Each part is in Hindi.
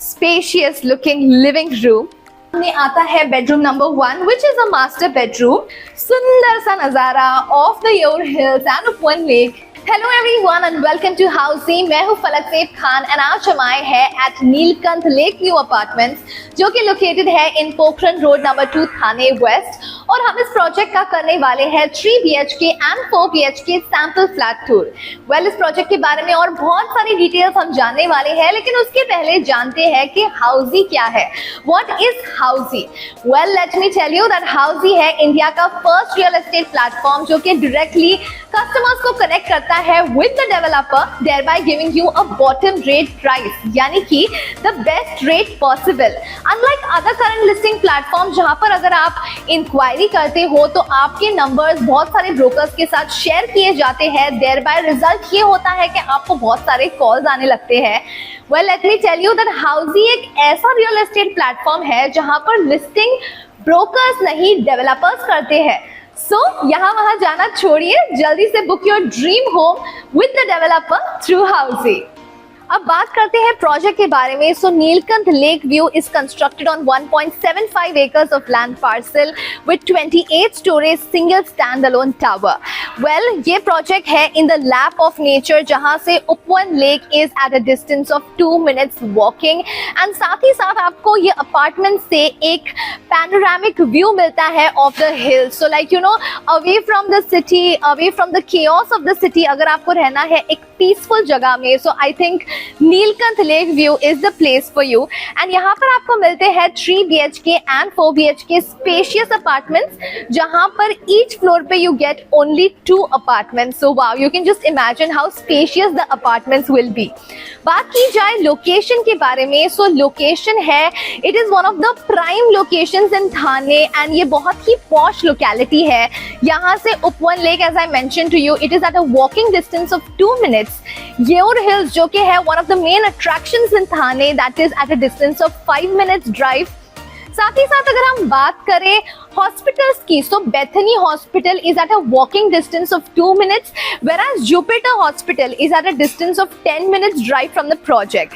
spacious looking living room. सामने आता है bedroom number 1 which is a master bedroom. सुंदर सा नजारा of the Yeoor hills and Upvan lake. Hello everyone and welcome to housing. मैं हूँ फलक सेफ खान एंड आज हम आए हैं at Neelkanth lake view apartments जो कि लोकेटेड है in Pokhran road number 2 Thane west. और हम इस प्रोजेक्ट का करने वाले हैं 3 BHK एंड 4 BHK sample flat tour. Well, इस प्रोजेक्ट के बारे में और बहुत सारी डिटेल्स हम जानने वाले हैं, लेकिन उसके पहले जानते हैं कि हाउसी क्या है. What is Housiey? Well, let me tell you that Housiey है इंडिया का फर्स्ट रियल एस्टेट प्लेटफॉर्म जो कि डायरेक्टली कस्टमर्स को कनेक्ट करता है with the developer, thereby giving you a bottom rate price, यानी कि the best rate possible. Unlike other current listing platform जहां पर अगर आप इंक्वायरी करते हो तो आपके नंबर्स बहुत सारे ब्रोकर्स के साथ शेयर किए जाते हैं, thereby रिजल्ट ये होता है कि आपको बहुत सारे कॉल्स आने लगते हैं. Well, let me tell you that हाउसी एक ऐसा रियल एस्टेट प्लेटफॉर्म है जहां पर लिस्टिंग ब्रोकर्स नहीं डेवलपर्स करते हैं. सो यहाँ वहां जाना छोड़िए, जल्दी से book your dream home with the developer through Housiey. अब बात करते हैं प्रोजेक्ट के बारे में. So Neelkanth lake view is constructed on 1.75 acres of land parcel with 28 stories single standalone tower. Well, ये प्रोजेक्ट है इन द लैप ऑफ नेचर जहां से Upvan lake is at a distance of 2 minutes walking. And साथ ही साथ आपको ये अपार्टमेंट से एक पैनोरामिक व्यू मिलता है of the hill. So like you know, away from the city, away from the chaos of the city, अगर आपको रहना है एक पीसफुल जगह में, so I think Neelkanth lake view is the place for you. And यहाँ पर आपको मिलते हैं 3 BHK एंड 4 BHK स्पेशियस अपार्टमेंट्स जहां पर ईच फ्लोर पे you get only 2 apartments. So wow, you can just imagine how spacious the apartments will be. बात की जाए लोकेशन के बारे में, सो लोकेशन है, it is one of the prime locations in Thane and ये बहुत ही पॉश लोकेलिटी है. यहाँ से Upvan lake, as I mention to you, it is at a walking distance of 2 minutes. Yeoor hills जो कि है one of the main attractions in Thane, that is at a distance of 5 minutes drive. साथ ही साथ अगर हम बात करें हॉस्पिटल्स की, so Bethany hospital is at a walking distance of 2 minutes, whereas Jupiter hospital is at a distance of 10 minutes drive from the project.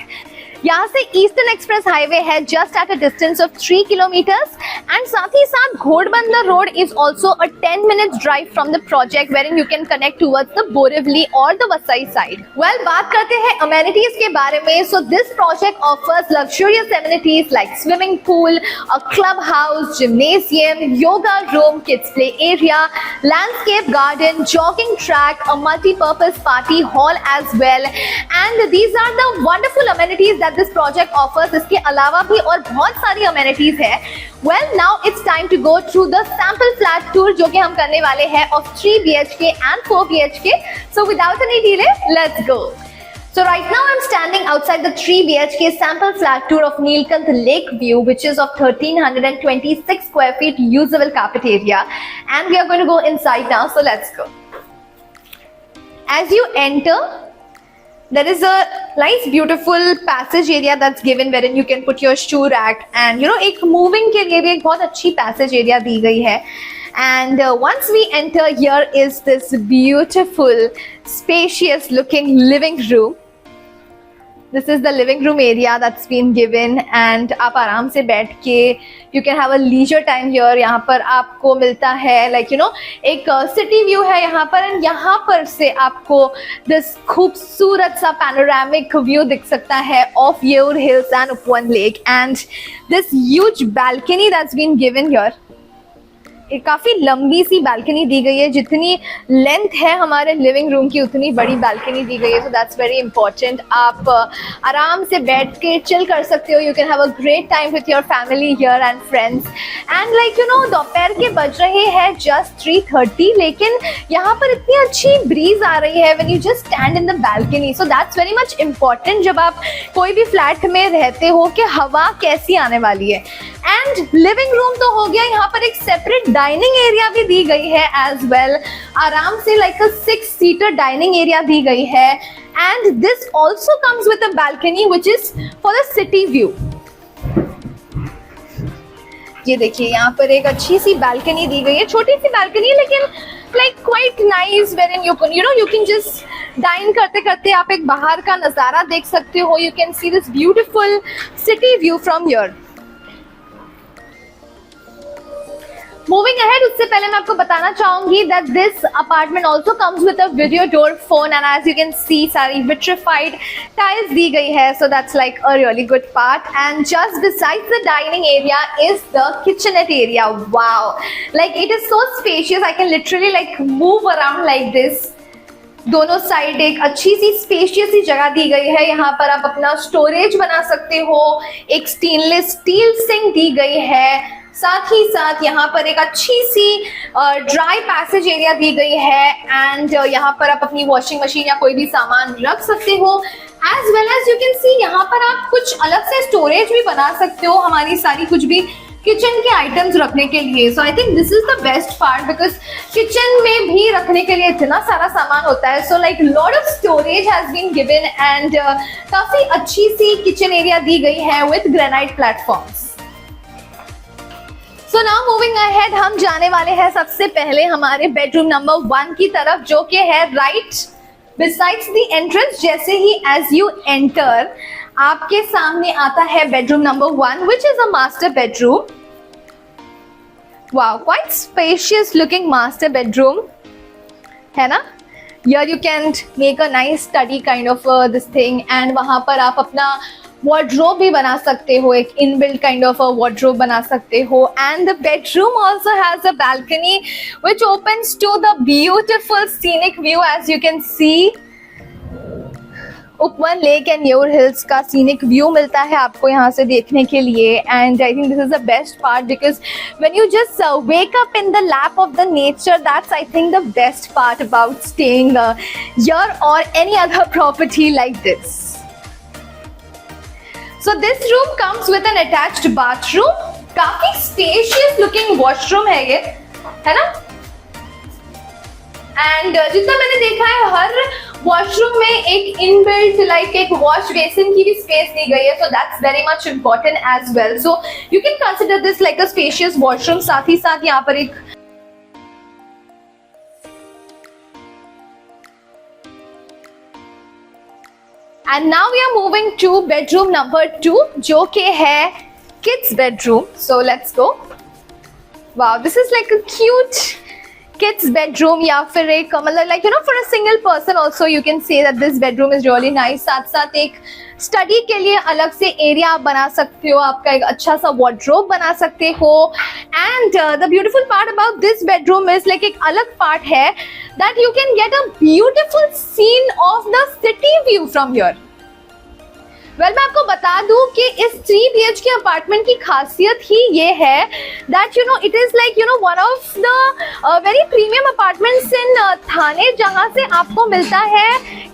यहाँ से ईस्टर्न एक्सप्रेस हाईवे है just at a distance of 3 kilometers and साथ ही साथ Ghodbunder road is also a 10 minutes drive from the project wherein you can connect towards the Borivali और द वसई साइड. वेल, बात करते हैं अमेनिटीज के बारे में. So this project offers luxurious amenities like swimming pool, a club house, gymnasium, yoga room, kids play area, landscape garden, jogging track, a multipurpose party hall as well. And these are the wonderful amenities that this project offers. इसके अलावा भी और बहुत सारी amenities है. Well, now it's time to go through the sample flat tour जो कि हम करने वाले हैं of 3 BHK and 4 BHK. So without any delay, let's go. So right now I'm standing outside the 3 BHK sample flat tour of Neelkanth Lake View, which is of 1326 square feet usable carpet area, and we are going to go inside now. So let's go. As you enter, there is a nice beautiful passage area that's given wherein you can put your shoe rack and you know एक moving के लिए भी एक बहुत अच्छी passage area दी गई है. And once we enter, here is this beautiful spacious looking living room. This is the living room area that's been given and आप आराम से बैठ के you can have a leisure time here. यहाँ पर आपको मिलता है like you know एक city view है यहाँ पर, and यहाँ पर से आपको this खूबसूरत सा panoramic view दिख सकता है of येऊर hills and उपवन lake, and this huge balcony that's been given here. एक काफी लंबी सी बालकनी दी गई है, जितनी लेंथ है हमारे लिविंग रूम की उतनी बड़ी बालकनी दी गई है. So that's very important. आप आराम से बैठ के चिल कर सकते हो. You can have a great time with your family here and friends. And like you no, दोपहर के बज रहे हैं जस्ट 3:30, लेकिन यहाँ पर इतनी अच्छी ब्रीज आ रही है when you just stand in the balcony. So that's very much important जब आप कोई भी फ्लैट में रहते हो कि हवा कैसी आने वाली है. एंड लिविंग रूम तो हो गया, यहाँ पर एक सेपरेट डाइनिंग एरिया भी दी गई है एज वेल. आराम से like a 6-seater dining area दी गई है. And this also comes with a balcony which is for the city view. ये देखिए, यहाँ पर एक अच्छी सी बालकनी दी गई है, छोटी सी बालकनी लेकिन like quite nice, wherein you can just dine करते करते आप एक बाहर का नज़ारा देख सकते हो. You can see this beautiful city view from here. Moving ahead, उससे पहले मैं आपको बताना चाहूंगी that this apartment also comes with a video door phone and as you can see सारी vitrified tiles दी गई है, so that's like a really good part. And just besides the dining area is the kitchenette area. Wow, like it is so spacious. I can literally like move around like this. दोनों साइड एक अच्छी सी स्पेशियस सी जगह दी गई है. यहाँ पर आप अपना स्टोरेज बना सकते हो. एक स्टेनलेस स्टील सिंक दी गई है. साथ ही साथ यहाँ पर एक अच्छी सी ड्राई पैसेज एरिया दी गई है. एंड यहाँ पर आप अपनी वॉशिंग मशीन या कोई भी सामान रख सकते हो. As well as you can see यहाँ पर आप कुछ अलग से स्टोरेज भी बना सकते हो हमारी सारी कुछ भी किचन के आइटम्स रखने के लिए. So I think this is the best part because kitchen में भी रखने के लिए इतना सारा सामान होता है. So like lot of storage has been given and काफी अच्छी सी किचन एरिया दी गई है with granite platforms. So now moving ahead, हम जाने वाले हैं सबसे पहले हमारे बेडरूम नंबर 1 की तरफ, जो कि है राइट बिसाइड्स द एंट्रेंस. जैसे ही एज यू एंटर आपके सामने आता है bedroom number 1 which is a master bedroom. Wow, quite spacious looking master bedroom है ना. Here you can make a nice study kind of this thing and वहाँ पर आप अपना wardrobe भी बना सकते हो, एक inbuilt kind of a wardrobe बना सकते हो. And the bedroom also has a balcony which opens to the beautiful scenic view as you can see. Upvan lake and Yeoor hills का सीनिक व्यू मिलता है आपको यहाँ से देखने के लिए. And I think this is the best part because when you just wake up in the lap of the nature, that's I think the best part about staying here और any other property like this. So this room comes with an attached bathroom. काफी स्पेशियस लुकिंग वॉशरूम है ये, है ना. एंड जितना मैंने देखा है हर वॉशरूम में एक इनबिल्ट लाइक एक वॉश बेसिन की भी स्पेस दी गई है. So that's very much important as well. So you can consider this like a spacious washroom. साथ ही साथ यहाँ पर एक and now we are moving to bedroom number 2 जो कि है kids bedroom. So let's go. Wow, this is like a cute kids bedroom या फिर एक मतलब like you know for a single person also you can say that this bedroom is really nice. साथ साथ एक स्टडी के लिए अलग से एरिया आप बना सकते हो, आपका एक अच्छा सा wardrobe बना सकते हो. And the beautiful part about this bedroom is like एक अलग पार्ट है that you can get a beautiful scene of the city view from here. Well मैं आपको बता दूं कि इस 3 BHK अपार्टमेंट की खासियत ही ये है that you know it is like you know one of the very premium apartments in Thane, जहां से आपको मिलता है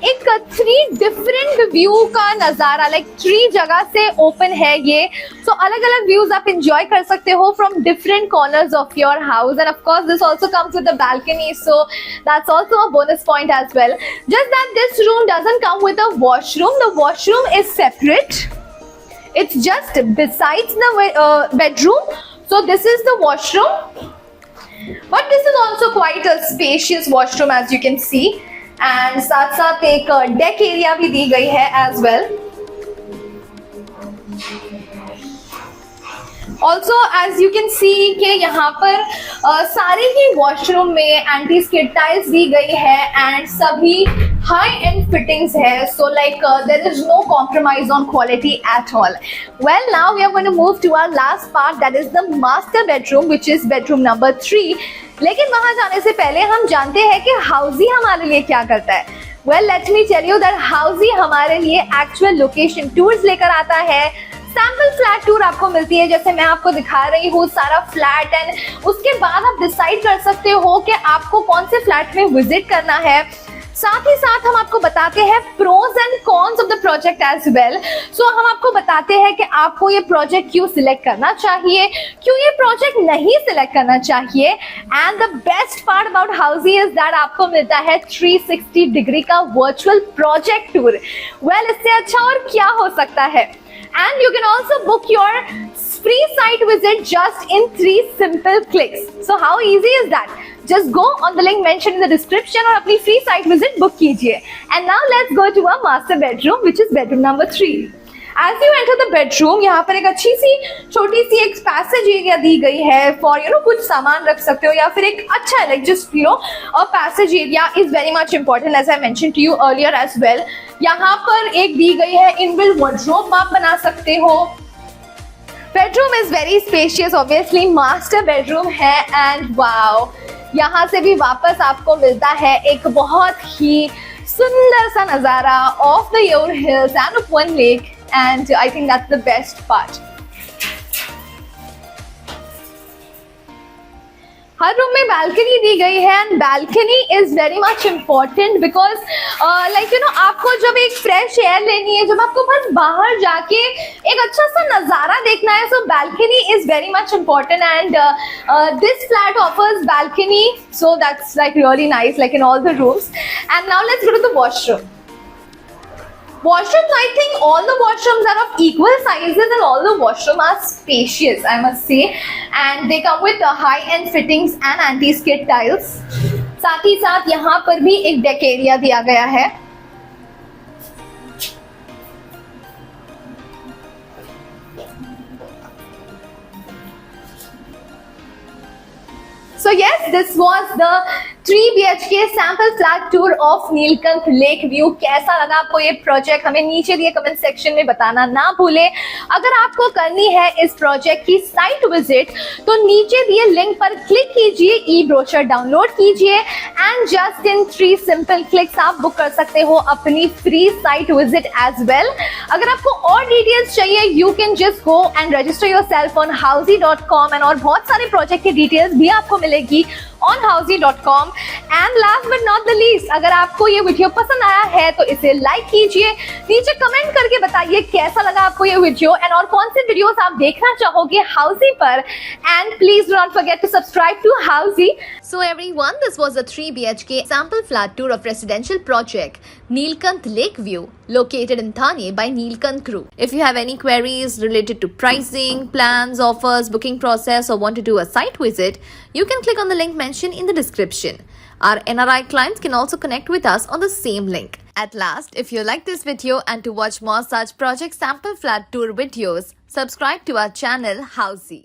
एक 3 डिफरेंट व्यू का नज़ारा. लाइक 3 जगह से ओपन है ये. सो अलग अलग व्यूज आप इंजॉय कर सकते हो from different corners of your house. End of course this also comes with a balcony, so that's also a bonus point as well. Just that this room doesn't come with a washroom. The washroom is separate. It's just besides the bedroom. So this is the washroom, but this is also quite a spacious washroom as you can see. And साथ साथ एक deck area भी दी गई है as well. Also as you can see कि यहाँ पर सारे ही वॉशरूम में एंटी स्किड टाइल्स दी गई है एंड सभी हाई एंड फिटिंग्स है. So like there is no compromise on quality at all. Well now we are going to move to our last part that is the master bedroom which is bedroom number 3. लेकिन वहां जाने से पहले हम जानते हैं कि हाउसी हमारे लिए क्या करता है. Well let me tell you that Housiey हमारे लिए एक्चुअल लोकेशन टूर्स लेकर आता है. सैम्पल फ्लैट टूर आपको मिलती है, जैसे मैं आपको दिखा रही हूँ सारा फ्लैट. एंड उसके बाद आप डिसाइड कर सकते हो कि आपको कौन से फ्लैट में विजिट करना है. साथ ही साथ हम आपको बताते हैं pros and cons of the project as well. So हम आपको बताते हैं कि आपको ये प्रोजेक्ट क्यों सिलेक्ट करना चाहिए, क्यों ये प्रोजेक्ट नहीं सिलेक्ट करना चाहिए. And the best part about Housiey is that आपको मिलता है 360 डिग्री का वर्चुअल प्रोजेक्ट टूर. वेल इससे अच्छा और क्या हो सकता है. And you can also book your free site visit just in 3 simple clicks. So how easy is that? Just go on the link mention in the description और अपनी फ्री साइट विजिट बुक कीजिए. And now let's go to a master bedroom which is bedroom number 3. As you enter the bedroom, यहाँ पर एक अच्छी सी छोटी सी एक पैसेज एरिया दी गई है फॉर कुछ सामान रख सकते हो या फिर एक अच्छा है like just a passage area is very much important as I mention to you earlier as well. यहाँ पर एक दी गई है इनबिल्ट वार्डरोब आप बना सकते हो. Bedroom is very spacious, obviously master bedroom है एंड वाओ, यहाँ से भी वापस आपको मिलता है एक बहुत ही सुंदर सा नजारा of the Yeoor hills and Upvan lake. And I think that's the best part. हर रूम में बालकनी दी गई है and balcony is very much important because आपको जब एक फ्रेश एयर लेनी है, जब आपको बस बाहर जाके एक अच्छा सा नज़ारा देखना है, so balcony is very much important and this flat offers balcony, so that's like really nice like in all the rooms. And now let's go to the washroom. Washrooms, I think all the washrooms are of equal sizes and all the washrooms are spacious, I must say. And they come with high-end fittings and anti-skid tiles. साथ ही साथ यहाँ पर भी एक डेक एरिया दिया गया है. So yes, this was the 3 BHK sample flat tour of Neelkanth lake view. कैसा लगा आपको ये प्रोजेक्ट, हमें नीचे दिए कमेंट सेक्शन में बताना ना भूले. अगर आपको करनी है इस प्रोजेक्ट की साइट विजिट तो नीचे दिए लिंक पर क्लिक कीजिए, ई ब्रोशर डाउनलोड कीजिए and just in 3 simple clicks आप बुक कर सकते हो अपनी free site visit as well. अगर आपको और डिटेल्स चाहिए you can just go and register yourself on housey.com and और बहुत सारे प्रोजेक्ट के डिटेल्स भी आपको मिलेगी on housey.com. And last but not the least, अगर आपको ये वीडियो पसंद आया है तो इसे लाइक कीजिए, नीचे कमेंट करके बताइए कैसा लगा आपको ये वीडियो एंड और कौन से वीडियोस आप देखना चाहोगे हाउसी पर. And please do not forget to subscribe to Housiey. So everyone, this was a 3 BHK sample flat tour of residential project Neelkanth Lake View located in Thane by Neelkanth Group. If you have any queries related to pricing, plans, offers, booking process or want to do a site visit, you can click on the link mentioned in the description. Our NRI clients can also connect with us on the same link. At last, if you like this video and to watch more such project sample flat tour videos, subscribe to our channel Housey.